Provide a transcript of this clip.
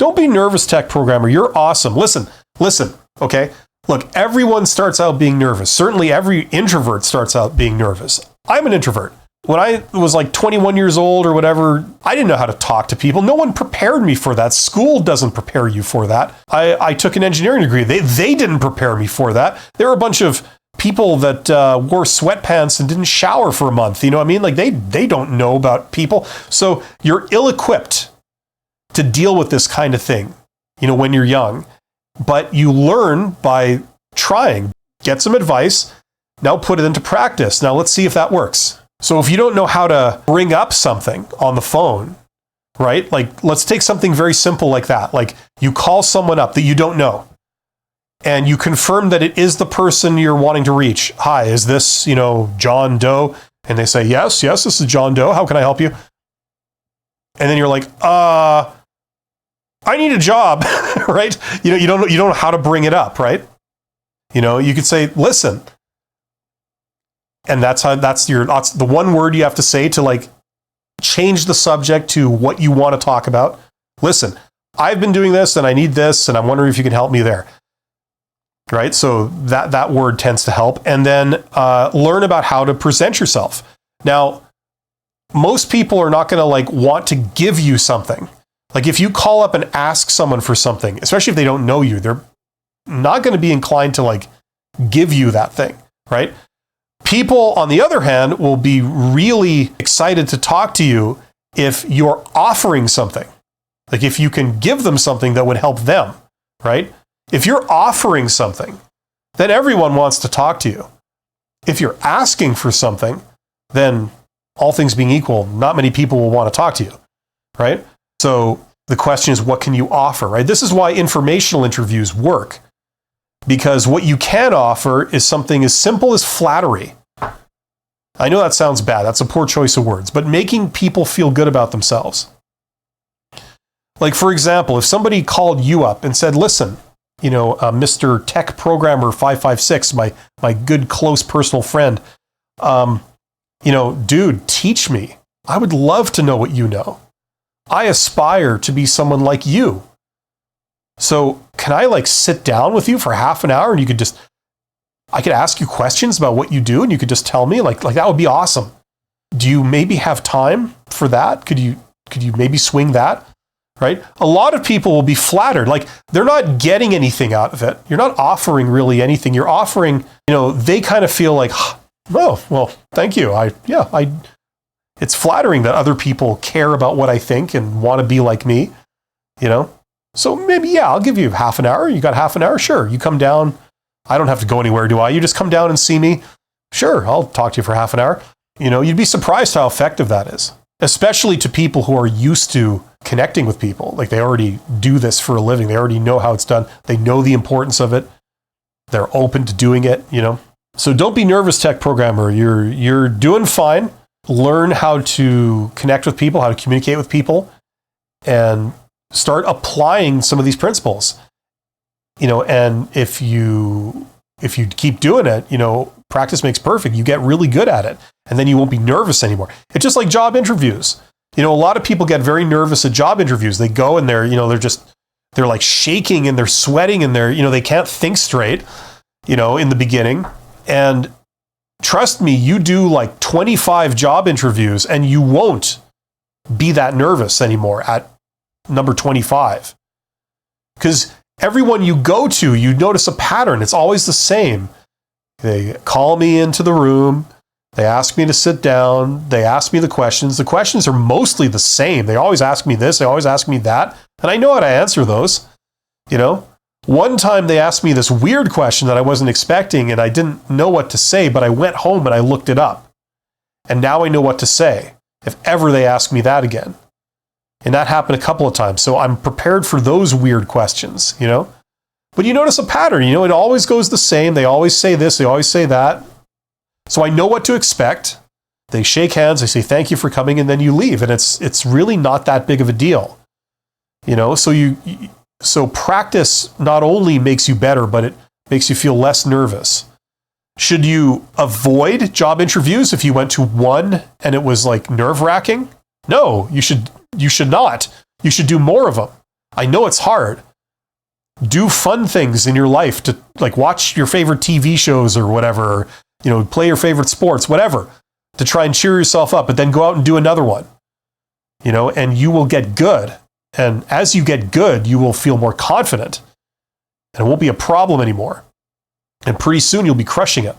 Don't be nervous, tech programmer. You're awesome. Listen, okay? Look, everyone starts out being nervous. Certainly every introvert starts out being nervous. I'm an introvert. When I was like 21 years old or whatever, I didn't know how to talk to people. No one prepared me for that. School doesn't prepare you for that. I took an engineering degree. They didn't prepare me for that. There were a bunch of people that wore sweatpants and didn't shower for a month. You know what I mean? Like they don't know about people. So you're ill-equipped to deal with this kind of thing, you know, when you're young. But you learn by trying. Get some advice. Now put it into practice. Now let's see if that works. So if you don't know how to bring up something on the phone, right? Like, let's take something very simple like that. Like, you call someone up that you don't know, and you confirm that it is the person you're wanting to reach. Hi, is this, you know, John Doe? And they say, yes, this is John Doe. How can I help you? And then you're like, I need a job, right? You know, you don't know how to bring it up, right? You know, you could say, listen. And that's the one word you have to say to like change the subject to what you want to talk about. Listen, I've been doing this and I need this and I'm wondering if you can help me there. Right? So that word tends to help. And then learn about how to present yourself. Now, most people are not going to like want to give you something. Like if you call up and ask someone for something, especially if they don't know you, they're not going to be inclined to like give you that thing, right? People, on the other hand, will be really excited to talk to you if you're offering something. Like if you can give them something that would help them, right? If you're offering something, then everyone wants to talk to you. If you're asking for something, then all things being equal, not many people will want to talk to you, right? So the question is, what can you offer, right? This is why informational interviews work. Because what you can offer is something as simple as flattery. I know that sounds bad. That's a poor choice of words. But making people feel good about themselves. Like, for example, if somebody called you up and said, listen, you know, Mr. Tech Programmer 556, my good, close personal friend, you know, dude, teach me. I would love to know what you know. I aspire to be someone like you. So can I like sit down with you for half an hour and I could ask you questions about what you do and you could just tell me like that would be awesome. Do you maybe have time for that? Could you maybe swing that? Right? A lot of people will be flattered. Like they're not getting anything out of it. You're not offering really anything. You're offering, you know, they kind of feel like, oh, well, thank you. It's flattering that other people care about what I think and want to be like me, you know? So maybe, yeah, I'll give you half an hour. You got half an hour? Sure. You come down. I don't have to go anywhere, do I? You just come down and see me. Sure. I'll talk to you for half an hour. You know, you'd be surprised how effective that is, especially to people who are used to connecting with people. Like they already do this for a living. They already know how it's done. They know the importance of it. They're open to doing it, you know? So don't be nervous, tech programmer. You're doing fine. Learn how to connect with people, how to communicate with people, and start applying some of these principles, you know, and if you keep doing it, you know, practice makes perfect. You get really good at it and then you won't be nervous anymore. It's just like job interviews. You know, a lot of people get very nervous at job interviews. They go and they're like shaking and they're sweating and they can't think straight, you know, in the beginning. And trust me, you do like 25 job interviews and you won't be that nervous anymore at number 25. Because everyone you go to, you notice a pattern. It's always the same. They call me into the room. They ask me to sit down. They ask me the questions. The questions are mostly the same. They always ask me this. They always ask me that. And I know how to answer those. You know, one time they asked me this weird question that I wasn't expecting and I didn't know what to say, but I went home and I looked it up. And now I know what to say if ever they ask me that again. And that happened a couple of times. So I'm prepared for those weird questions, you know? But you notice a pattern, you know, it always goes the same. They always say this, they always say that. So I know what to expect. They shake hands, they say, thank you for coming, and then you leave. And it's really not that big of a deal, you know? So practice not only makes you better, but it makes you feel less nervous. Should you avoid job interviews if you went to one and it was like nerve-wracking? No, you should not. You should do more of them. I know it's hard. Do fun things in your life to like watch your favorite TV shows or whatever, play your favorite sports, whatever, to try and cheer yourself up, but then go out and do another one, and you will get good. And as you get good, you will feel more confident and it won't be a problem anymore. And pretty soon you'll be crushing it.